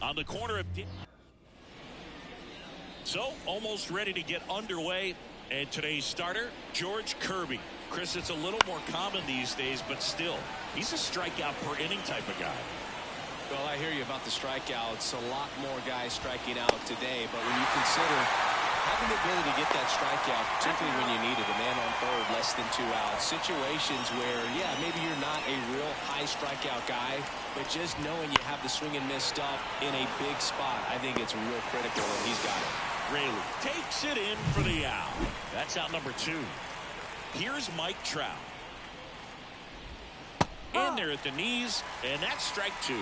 On the corner of... So, almost ready to get underway. And today's starter, George Kirby. Chris, it's a little more common these days, but still, he's a strikeout per inning type of guy. Well, I hear you about the strikeouts. A lot more guys striking out today, but when you consider having the ability to get that strikeout, particularly when you need it, a man on third, less than 2 outs, situations where, yeah, maybe you're not a real high strikeout guy, but just knowing you have the swing and miss stuff in a big spot, I think it's real critical, and he's got it. Raley takes it in for the out. That's out number 2. Here's Mike Trout. In there at the knees, and that's strike 2.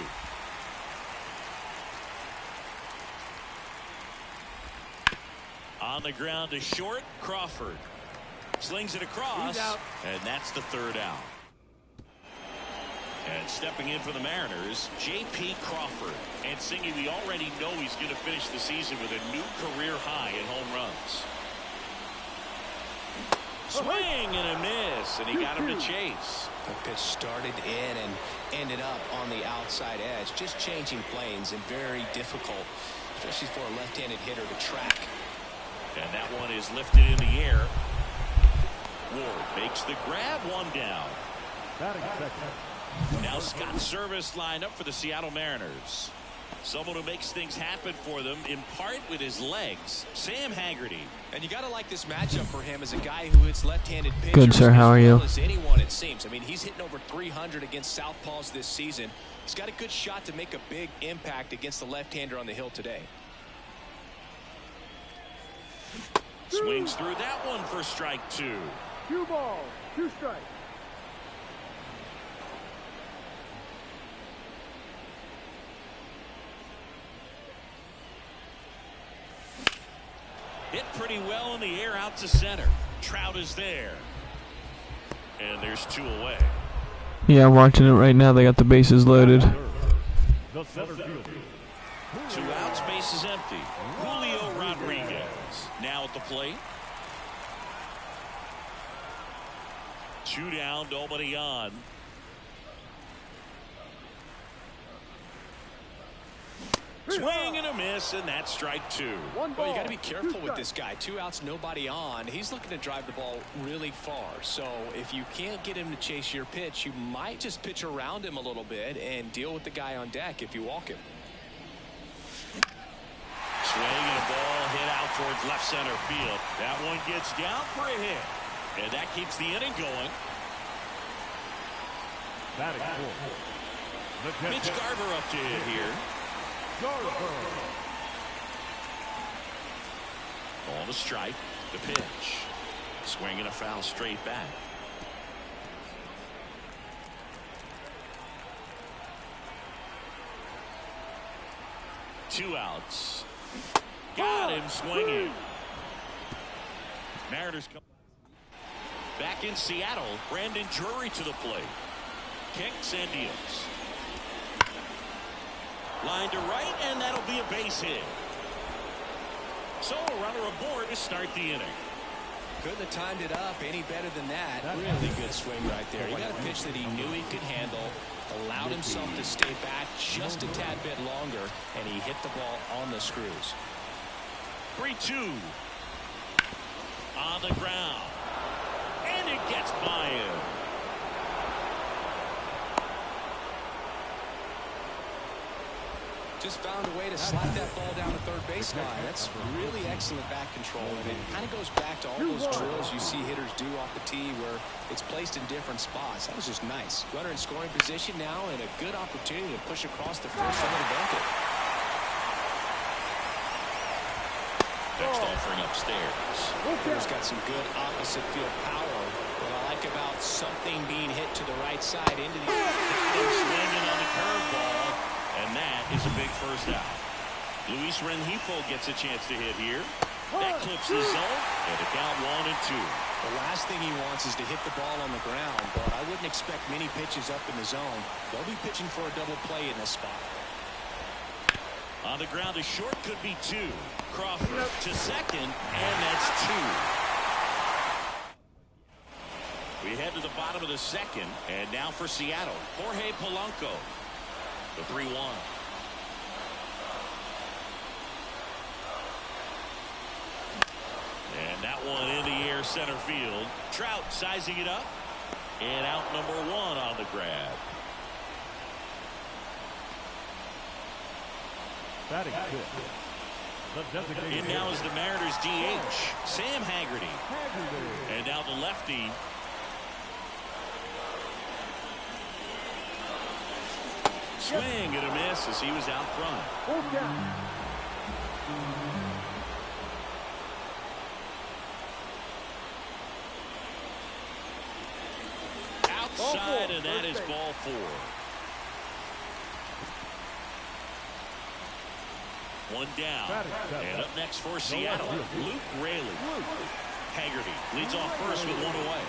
On the ground to short, Crawford. Slings it across, and that's the 3rd out. And stepping in for the Mariners, J.P. Crawford. And Singy, we already know he's going to finish the season with a new career high in home runs. Swing and a miss, and he got him to chase. The pitch started in and ended up on the outside edge. Just changing planes and very difficult, especially for a left-handed hitter to track. And that one is lifted in the air. Ward makes the grab, 1 down. Now Scott Service lined up for the Seattle Mariners. Someone who makes things happen for them, in part with his legs, Sam Haggerty. And you got to like this matchup for him as a guy who hits left-handed pitchers. Good, sir. How are you? As anyone, it seems. I mean, he's hitting over 300 against southpaws this season. He's got a good shot to make a big impact against the left-hander on the hill today. Swings through that one for strike 2. 2 balls, 2 strikes. Hit pretty well in the air out to center. Trout is there. And there's 2 away. Yeah, I'm watching it right now. They got the bases loaded. 2 outs, bases empty. Julio Rodriguez now at the plate. 2 down, nobody on. Swing and a miss, and that's strike 2. Well, you got to be careful with this guy. 2 outs, nobody on. He's looking to drive the ball really far. So if you can't get him to chase your pitch, you might just pitch around him a little bit and deal with the guy on deck if you walk him. Swing and a ball hit out towards left center field. That one gets down for a hit. And that keeps the inning going. Mitch Garver up to hit here. Ball to strike. The pitch. Swing and a foul straight back. Two outs. Got him swinging. Mariners come back in Seattle. Brandon Drury to the plate. Kicks and deals. Line to right, and that'll be a base hit. So a runner aboard to start the inning. Couldn't have timed it up any better than that. Really good swing right there. He got a pitch that he knew he could handle, allowed himself to stay back just a tad bit longer, and he hit the ball on the screws. 3-2 on the ground, and it gets by him. Just found a way to slap that ball down the third baseline. That's really excellent back control, and it kind of goes back to all those drills you see hitters do off the tee where it's placed in different spots. That was just nice. Runner in scoring position now, and a good opportunity to push across the first line of the bucket. Next offering upstairs. Hitter's got some good opposite field power. What I like about something being hit to the right side into the swinging on the curveball, and that is a big first out. Luis Rengifo gets a chance to hit here. That clips the zone, and a count 1-2. The last thing he wants is to hit the ball on the ground, but I wouldn't expect many pitches up in the zone. They'll be pitching for a double play in this spot. On the ground, a short could be 2. Crawford to second, and that's 2. We head to the bottom of the second, and now for Seattle, Jorge Polanco. The 3-1. And that one in the air center field. Trout sizing it up. And out number 1 on the grab. Batting fifth. And now is the Mariners DH, Sam Haggerty. And now the lefty. Swing and a miss as he was out front. Full count. Outside, and that is ball 4. One down. And up next for Seattle, Luke Raley. Haggerty leads off first with 1 away.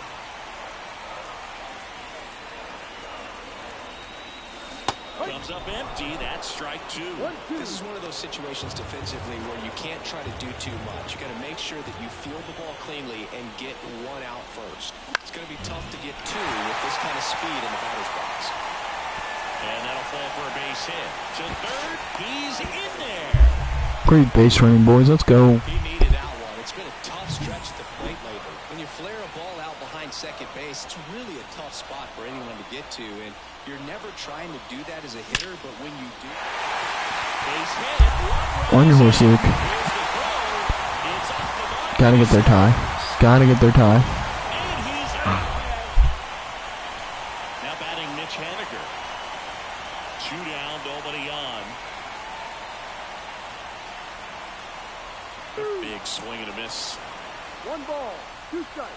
Comes up empty. That's strike 2. This is one of those situations defensively where you can't try to do too much. You got to make sure that you field the ball cleanly and get 1 out first. It's going to be tough to get 2 with this kind of speed in the batter's box. And that'll fall for a base hit. To third, he's in there. Great base running, boys. Let's go. He needed that one. It's been a tough stretch at the plate lately. When you flare a ball out behind second base, it's really a tough spot for anyone to get to, and you're never trying to do that as a hitter, but when you do... Base hit. On your horse, Luke. Gotta get their tie. Gotta get their tie. And he's out. Now batting Mitch Haniger. 2 down, nobody on. Big swing and a miss. 1 ball, 2 strikes.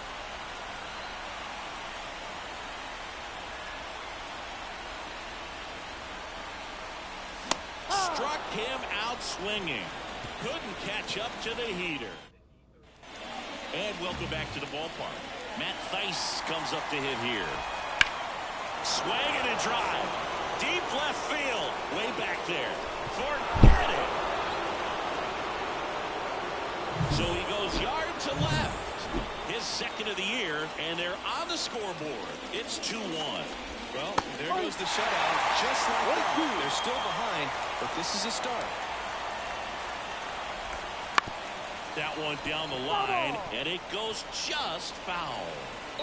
Struck him out swinging. Couldn't catch up to the heater. And welcome back to the ballpark. Matt Thaiss comes up to hit here. Swing and a drive. Deep left field. Way back there. Forget it. So he goes yard to left. His second of the year, and they're on the scoreboard. It's 2-1. Well, there goes the shutout. Just like that. They're still behind, but this is a start. That one down the line, and it goes just foul.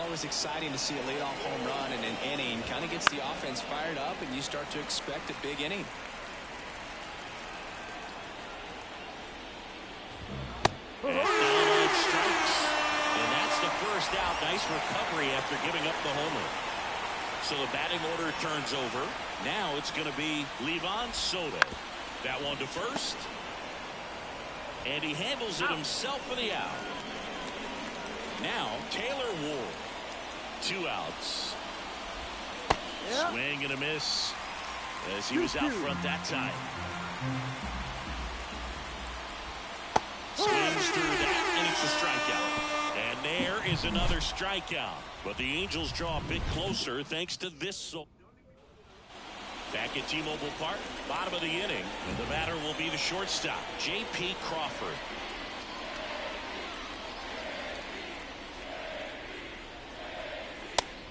Always exciting to see a leadoff home run in an inning. Kind of gets the offense fired up, and you start to expect a big inning. And now on strikes. And that's the first out. Nice recovery after giving up the homer. So the batting order turns over. Now it's going to be Livan Soto. That one to first. And he handles it himself for the out. Now Taylor Ward. 2 outs. Swing and a miss as he was out front that time. Swings through that, and it's a strikeout. And there is another strikeout. But the Angels draw a bit closer thanks to this. Back at T-Mobile Park, bottom of the inning, and the batter will be the shortstop, J.P. Crawford.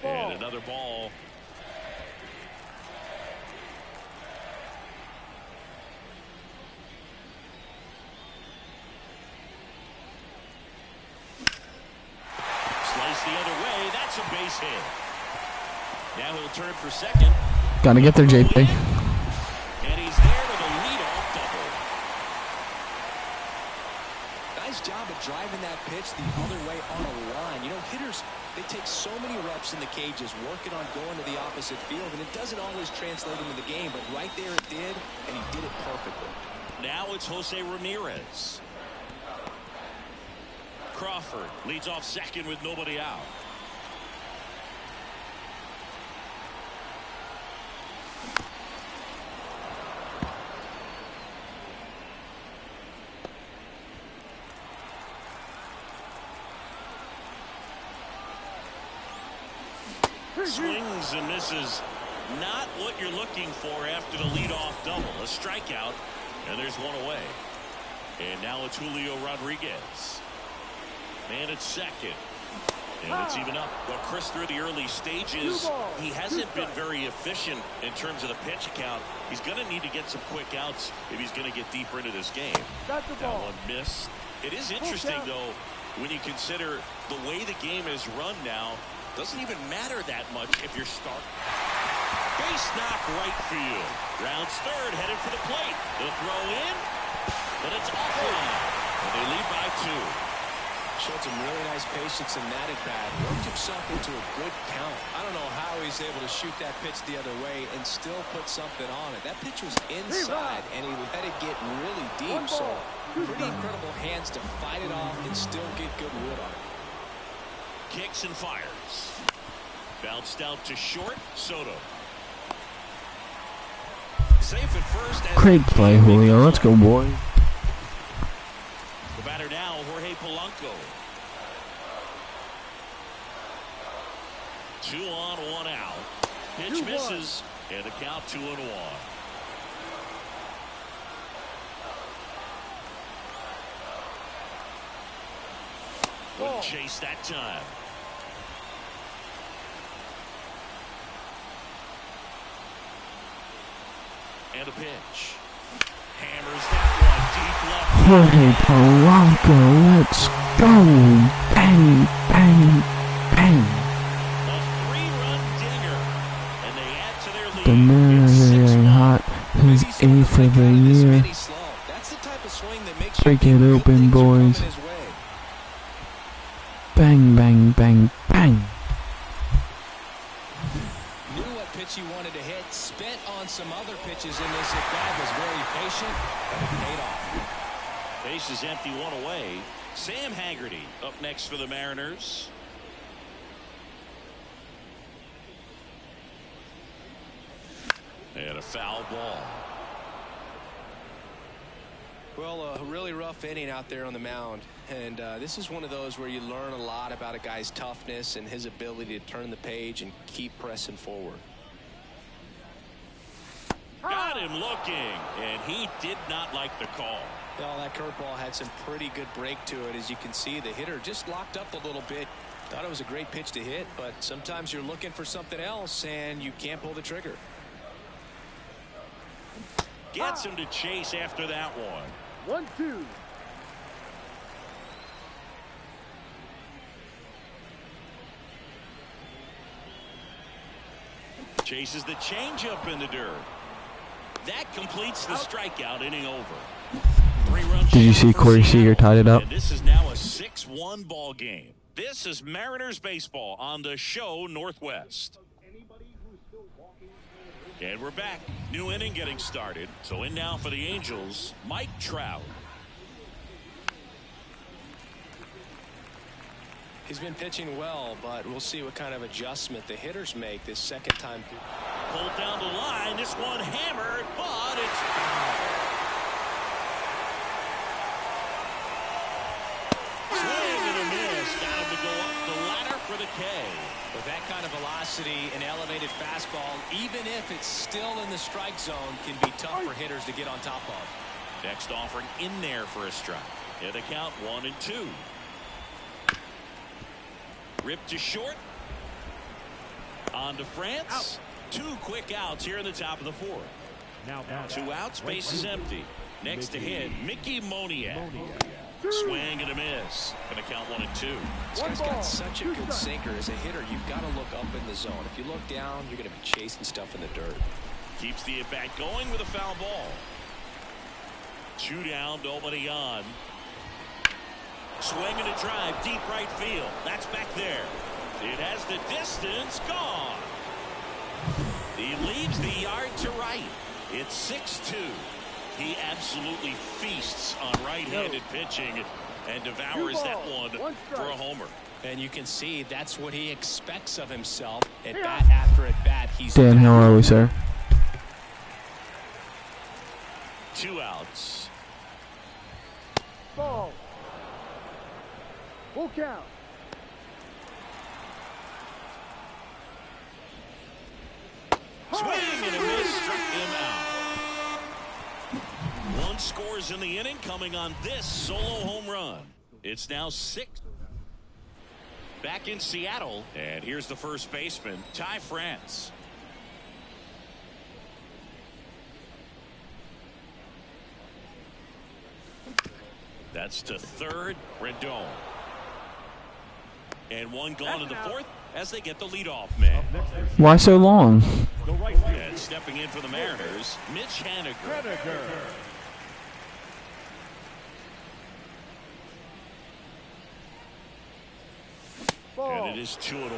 And another ball. Slice the other way. That's a base hit. Now he'll turn for second. Gotta get there, JP. And he's there with a leadoff double. Nice job of driving that pitch the other way on a line. You know, hitters, they take so many reps in the cages working on going to the opposite field, and it doesn't always translate into the game, but right there it did, and he did it perfectly. Now it's Jose Ramirez. Crawford leads off second with nobody out. Swings and misses. Not what you're looking for after the leadoff double. A strikeout, and there's one away. And now it's Julio Rodriguez. Man at second. And it's even up. Well, Chris, through the early stages, he hasn't been very efficient in terms of the pitch count. He's going to need to get some quick outs if he's going to get deeper into this game. That one missed. It is interesting, though, when you consider the way the game is run now, doesn't even matter that much if you're start. Base knock right field. Rounds third, headed for the plate. The throw in, but it's offline. And they lead by 2. Showed some really nice patience in that at bat. Worked himself into a good count. I don't know how he's able to shoot that pitch the other way and still put something on it. That pitch was inside, and he let it get really deep. So pretty incredible hands to fight it off and still get good wood on it. Kicks and fires. Bounced out to short. Soto. Safe at first. Great play, Julio. Let's go, boy. The batter now, Jorge Polanco. 2 on, 1 out. Pitch misses, and the count 2-1. Wouldn't chase that time. And a pitch. Hammers that one deep left. Jorge Polanco, let's go. Bang, bang, bang. A 3-run dinger. And they add to their lead. The Mariners are getting hot. His 8th of the year. That's the type of swing that makes Break it open, boys. Bang, bang, bang, bang. Knew what pitch he wanted to hit. Spent on some other pitches in this at bat. Was very patient, and it paid off. Base is empty, 1 away. Sam Haggerty up next for the Mariners. And a foul ball. Well, a really rough inning out there on the mound, and this is one of those where you learn a lot about a guy's toughness and his ability to turn the page and keep pressing forward. Got him looking, and he did not like the call. Well, that curveball had some pretty good break to it. As you can see, the hitter just locked up a little bit. Thought it was a great pitch to hit, but sometimes you're looking for something else, and you can't pull the trigger. Gets him to chase after that one. 1-2. Chases the changeup in the dirt. That completes the strikeout, inning over. 3-run Did you shot see for Corey Seattle, Seager tied it up? And this is now a 6-1 ball game. This is Mariners baseball on the show Northwest. And we're back. New inning getting started. So in now for the Angels, Mike Trout. He's been pitching well, but we'll see what kind of adjustment the hitters make this second time. Pulled down the line. This one hammered, but it's swing and a miss. Got him to go up the ladder for the K. With that kind of velocity, an elevated fastball, even if it's still in the strike zone, can be tough for hitters to get on top of. Next offering in there for a strike. And the count 1-2. Ripped to short. On to France. 2 quick outs here in the top of the 4th. Now 2 outs, base is empty. Next to hit, Mickey Moniak. Swing and a miss. Gonna count 1-2. This guy's got such a good sinker. As a hitter, you've got to look up in the zone. If you look down, you're going to be chasing stuff in the dirt. Keeps the at-bat going with a foul ball. 2 down, nobody on. Swing and a drive, deep right field. That's back there. It has the distance, gone. He leaves the yard to right. It's 6-2. He absolutely feasts on right-handed pitching and devours that one for a homer. And you can see that's what he expects of himself. At bat after at bat, he's Dan, how are we, sir? 2 outs. Ball. Full count. Swing and a miss, struck him out. 1 scores in the inning, coming on this solo home run. It's now 6. Back in Seattle, and here's the first baseman, Ty France. That's to third, Rendon. And one gone in the fourth as they get the leadoff man. Why so long? And stepping in for the Mariners, Mitch Haniger. And it is 2-1.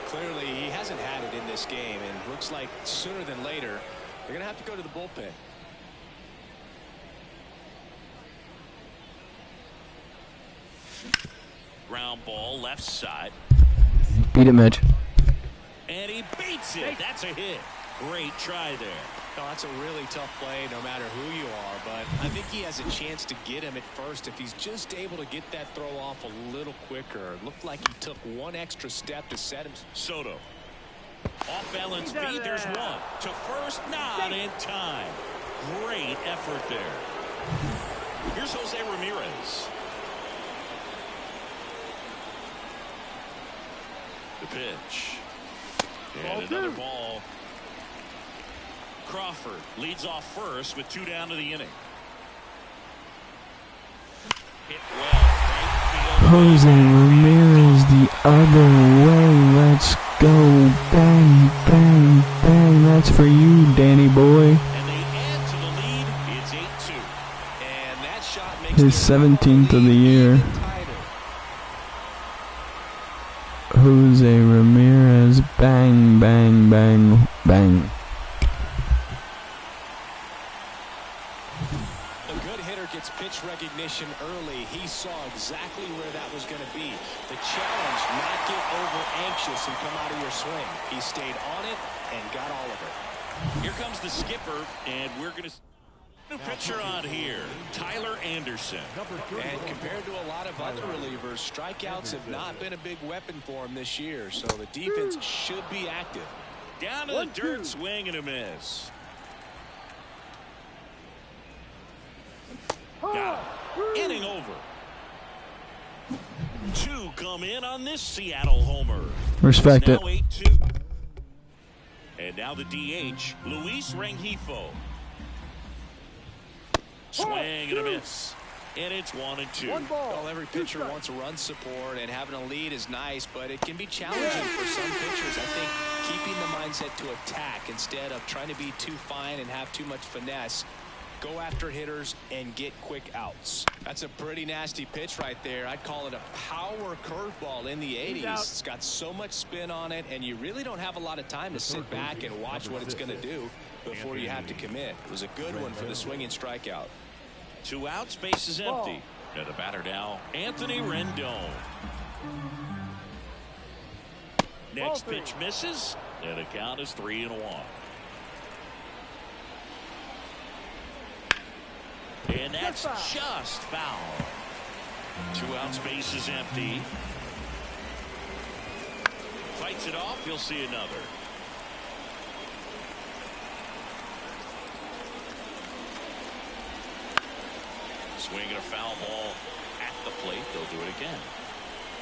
Clearly, he hasn't had it in this game, and looks like sooner than later, they're going to have to go to the bullpen. Ground ball left side. Beat it, Mitch. And he beats it. That's a hit. Great try there. No, that's a really tough play no matter who you are, but I think he has a chance to get him at first if he's just able to get that throw off a little quicker. It looked like he took one extra step to set him. Soto. Off balance feed. There's one. To first, not in time. Great effort there. Here's Jose Ramirez. The pitch. And another ball. Crawford leads off first with 2 down to the inning. Hit well. Right Jose Ramirez the other way. Let's go. Bang, bang, bang. That's for you, Danny boy. And they add to the lead. It's 8-2. And that shot makes His 17th of the year. Jose Ramirez. Bang, bang, bang, bang. A good hitter gets pitch recognition early. He saw exactly where that was going to be. The challenge, not get over anxious and come out of your swing. He stayed on it and got all of it. Here comes the skipper, and we're going to new pitcher on here, Tyler Anderson. And compared to a lot of other relievers, strikeouts have not been a big weapon for him this year, so the defense should be active. Down to the dirt, swing and a miss. Got it. Inning over. 2 come in on this Seattle homer. Respect It's it. now 8-2. And now the DH, Luis Rengifo. Swing and a miss. And it's 1-2. Well, every pitcher wants a run support, and having a lead is nice, but it can be challenging for some pitchers. I think keeping the mindset to attack instead of trying to be too fine and have too much finesse. Go after hitters and get quick outs. That's a pretty nasty pitch right there. I'd call it a power curveball in the 80s. It's got so much spin on it, and you really don't have a lot of time to sit back and watch what it's going to do before you have to commit. It was a good one for the swinging strikeout. 2 outs, base is empty. And the batter now, Anthony Rendon. Next pitch misses, and the count is 3-1. And that's just foul. 2 outs, base is empty. Fights it off, you'll see another. Swinging a foul ball at the plate. They'll do it again.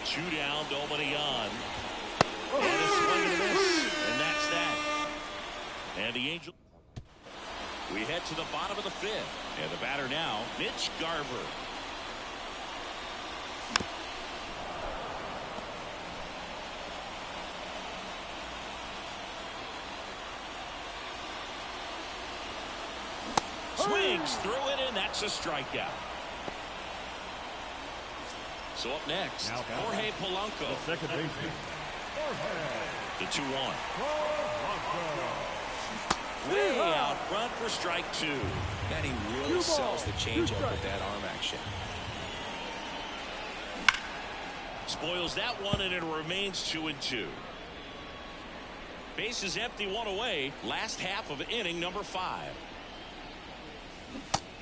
2 down, nobody on. And a swing and a miss. And that's that. And the Angels. We head to the bottom of the 5th. And the batter now, Mitch Garver. Swings through it, and that's a strikeout. So up next, Jorge Polanco. Second baseman. The 2-1. Way out front for strike 2. And he really sells the changeup with that arm action. Spoils that one, and it remains 2-2. Base is empty, 1 away. Last half of inning number 5.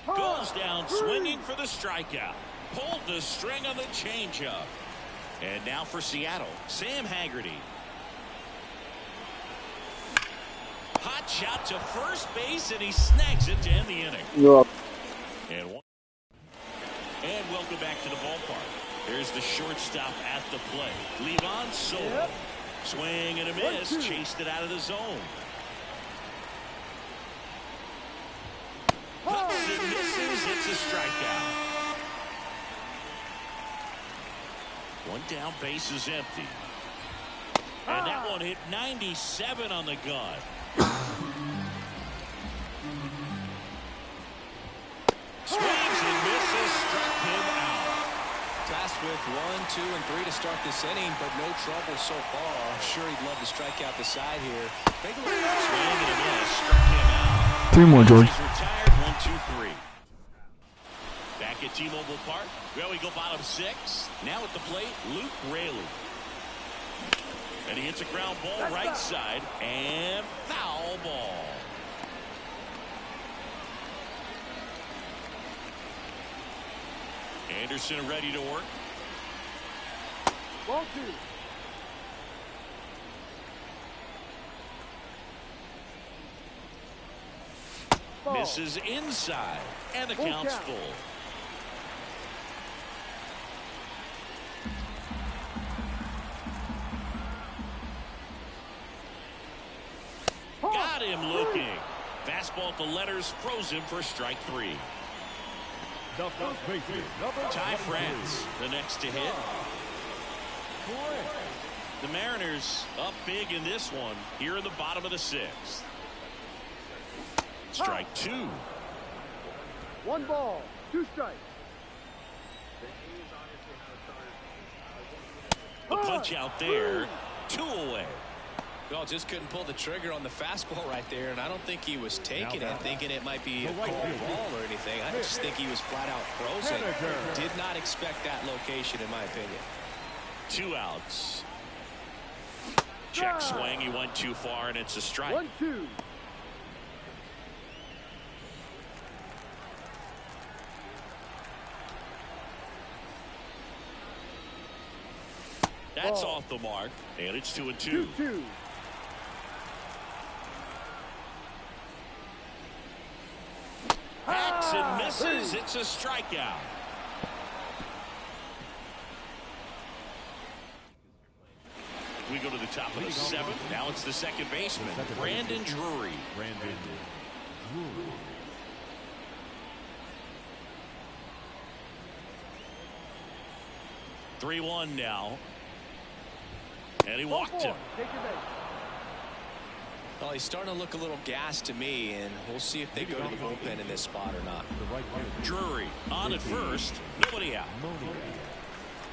Goes down swinging for the strikeout. Pulled the string on the changeup. And now for Seattle, Sam Haggerty. Hot shot to first base, and he snags it to end the inning. And welcome back to the ballpark. There's the shortstop at the plate. Livan Soto. Swing and a miss. Chased it out of the zone. Cuts and misses. It's a strikeout. One down, base is empty. And that one hit 97 on the gun. Swings and misses, struck him out. Tasked with 1, 2, and 3 to start this inning, but no trouble so far. I'm sure he'd love to strike out the side here. Swing and a miss, struck him out. 3 more, George. He's retired, 1, 2, 3. Back at T-Mobile Park. Well, we go bottom 6. Now at the plate, Luke Raley. And he hits a ground ball right side and foul ball. Anderson ready to work. Ball 2. Misses inside, and the count's full. Got him looking. Fastball at the letters, frozen for strike 3. Ty France, the next to hit. The Mariners up big in this one here in the bottom of the 6th. Strike 2. 1 ball, 2 strikes. The punch out there, 2 away. Well, just couldn't pull the trigger on the fastball right there, and I don't think he was taking it, thinking it might be a cold ball or anything. I just think he was flat out frozen. Did not expect that location, in my opinion. 2 outs. Check swing, he went too far, and it's a strike. 1-2. That's off the mark, and it's 2-2. 2-2. Hacks and misses. It's a strikeout. We go to the top of the 7th. Now it's the second baseman, Brandon Drury. 3-1 now. And he walked him. Well, he's starting to look a little gassed to me, and we'll see if they go to the bullpen in this spot or not. Drury on at first. Nobody out.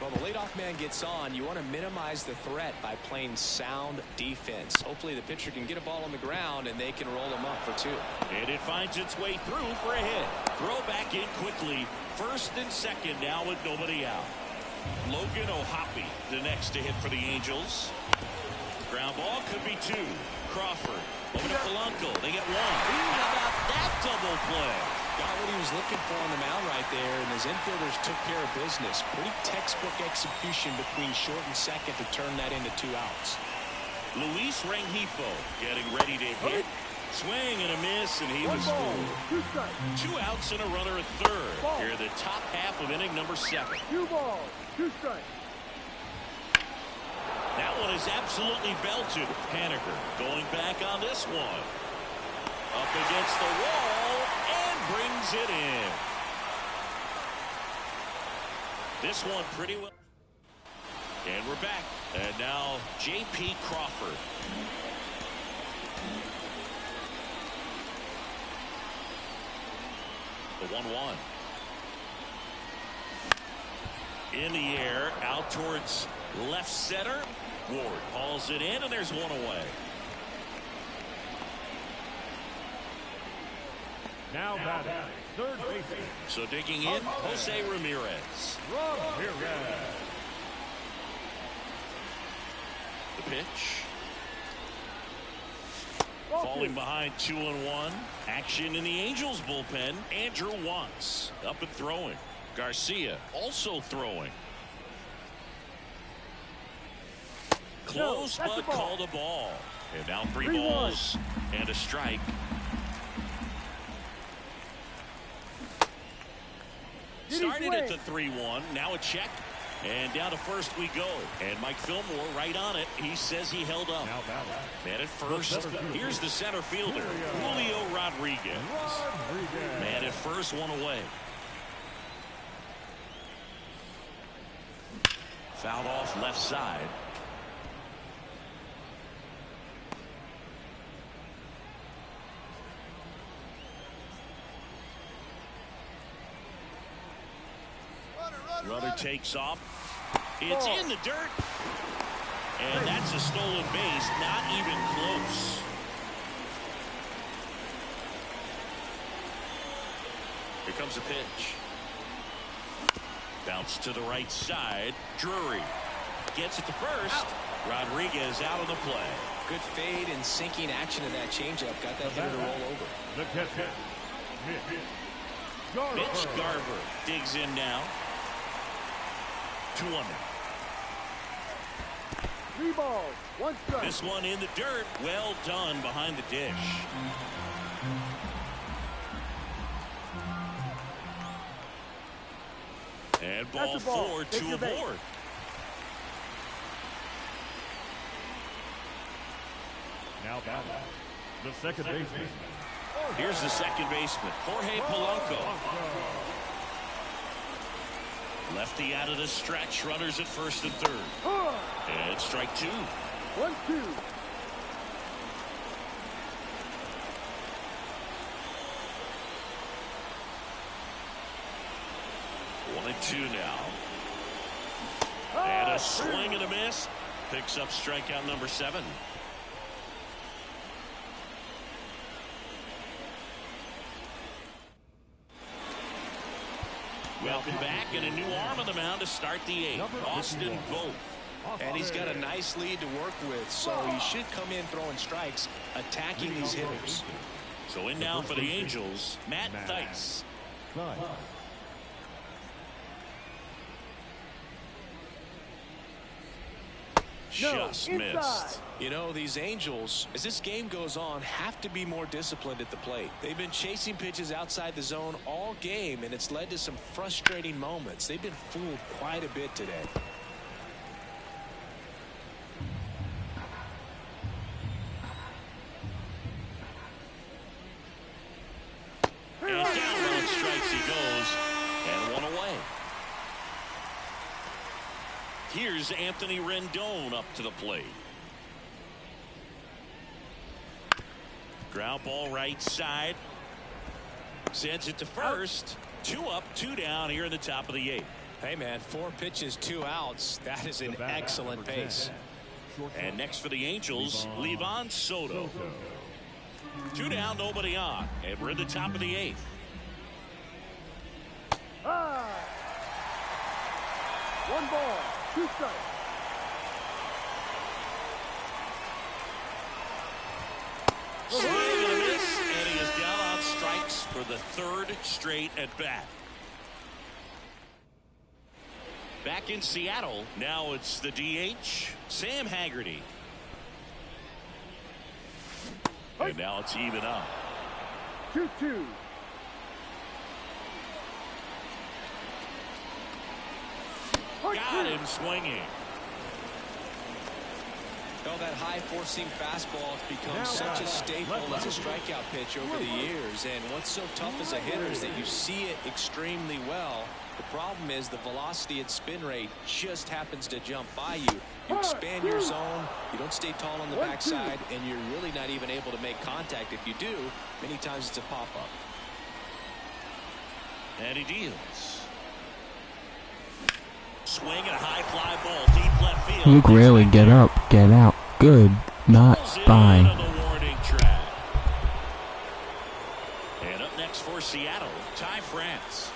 Well, the leadoff man gets on. You want to minimize the threat by playing sound defense. Hopefully the pitcher can get a ball on the ground, and they can roll him up for 2. And it finds its way through for a hit. Throw back in quickly. First and second now with nobody out. Logan O'Hoppe, the next to hit for the Angels. Ground ball could be 2. Crawford over to Polanco. They get 1. How about that double play? Got what he was looking for on the mound right there, and his infielders took care of business. Pretty textbook execution between short and second to turn that into 2 outs. Luis Rengifo getting ready to hit. Swing and a miss, and he was fooled. 2 outs and a runner at third. Here in the top half of inning number 7. 2 balls, 2 strikes. That one is absolutely belted. Haniger going back on this one. Up against the wall and brings it in. This one pretty well. And we're back. And now J.P. Crawford. The 1-1. In the air, out towards left center. Ward hauls it in, and there's 1 away. Now batting, third baseman. So digging in, Jose Ramirez. The pitch. Falling behind 2-1. Action in the Angels bullpen. Andrew Wantz up and throwing. Garcia also throwing. Close, but called a ball. And now 3 balls and a strike. Started at the 3-1. Now a check. And down to first we go. And Mike Fillmore right on it. He says he held up. Man at first. Here's the center fielder, Julio Rodriguez. Man at first, 1 away. Fouled off left side. Runner takes off. It's in the dirt. And that's a stolen base. Not even close. Here comes a pitch. Bounce to the right side. Drury gets it to first. Rodriguez out of the play. Good fade and sinking action of that changeup. Got that hitter to roll over. The catcher, Mitch Garver digs in now. 2-1. 3 balls, 1 strike. This one in the dirt. Well done behind the dish. And ball 4 to aboard. Now batting, the second baseman. Here's the second baseman, Jorge Polanco. Lefty out of the stretch. Runners at first and third. And strike 2. 1-2. One and 2 now. And a swing and a miss. Picks up strikeout number 7. Welcome back, and a new arm on the mound to start the 8th. Austin Vogt. And he's got a nice lead to work with, so he should come in throwing strikes, attacking these hitters. So in now for the Angels, Matt Thaiss. Just missed. You know, these Angels, as this game goes on, have to be more disciplined at the plate. They've been chasing pitches outside the zone all game, and it's led to some frustrating moments. They've been fooled quite a bit today. And down on strikes he goes, and 1 away. Here's Anthony Rendon up to the plate. Ground ball right side. Sends it to first. 2 up, 2 down here in the top of the 8th. Hey, man, 4 pitches, 2 outs. That is an excellent pace. And next for the Angels, Livan Soto. 2 down, nobody on. And we're in the top of the 8th. High. 1 ball, 2 strikes. Swing and a miss, and he is down on strikes for the 3rd straight at bat. Back in Seattle, now it's the DH, Sam Haggerty. And now it's even up. 2-2. Got him swinging. Well, that high four-seam fastball has become such a staple as a strikeout pitch over the years. And what's so tough as a hitter is that you see it extremely well. The problem is the velocity and spin rate just happens to jump by you. You expand your zone, you don't stay tall on the backside, and you're really not even able to make contact. If you do, many times it's a pop-up. And he deals. Swing and a high fly ball deep left field. Luke Raley, get up, get out. Good, not fine. And up next for Seattle, Ty France.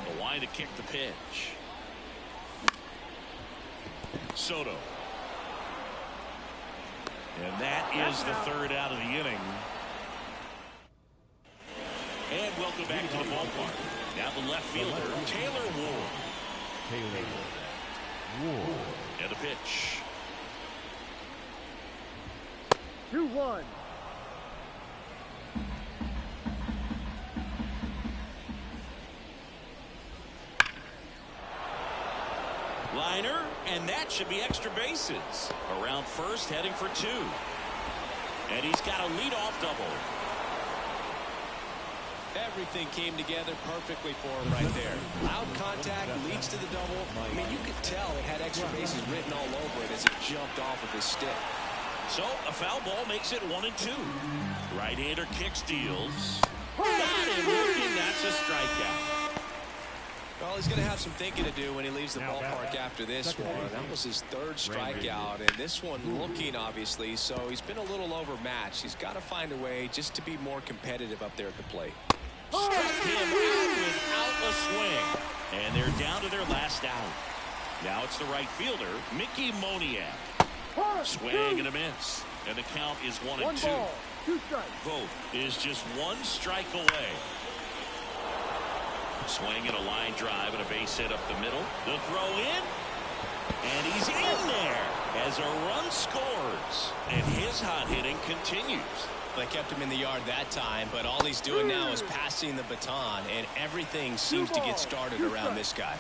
The line to kick the pitch. Soto. And that is the 3rd out of the inning. And welcome back to the ballpark. Now the left fielder, Taylor Ward. And a pitch. 2-1. Liner, and that should be extra bases. Around first, heading for 2. And he's got a leadoff double. Everything came together perfectly for him right there. Out contact leads to the double. I mean, you could tell it had extra bases written all over it as it jumped off of his stick. So a foul ball makes it 1-2. Right-hander kick steals. Got him looking. That's a strikeout. Well, he's going to have some thinking to do when he leaves the ballpark after this one. That was his 3rd strikeout, and this one looking, obviously, so he's been a little overmatched. He's got to find a way just to be more competitive up there at the plate. Struck him out without a swing. And they're down to their last out. Now it's the right fielder, Mickey Moniak. Swing and a miss. And the count is 1-2. Vogt is just 1 strike away. Swing and a line drive and a base hit up the middle. The throw in. And he's in there as a run scores. And his hot hitting continues. They kept him in the yard that time, but all he's doing now is passing the baton, and everything seems to get started around this guy.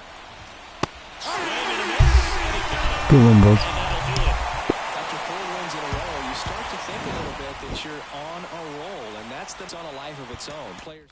Swing and a miss. And he got it. Good one, boys. And that'll do it. After 4 wins in a row, you start to think a little bit that you're on a roll, and that's on a life of its own. Players.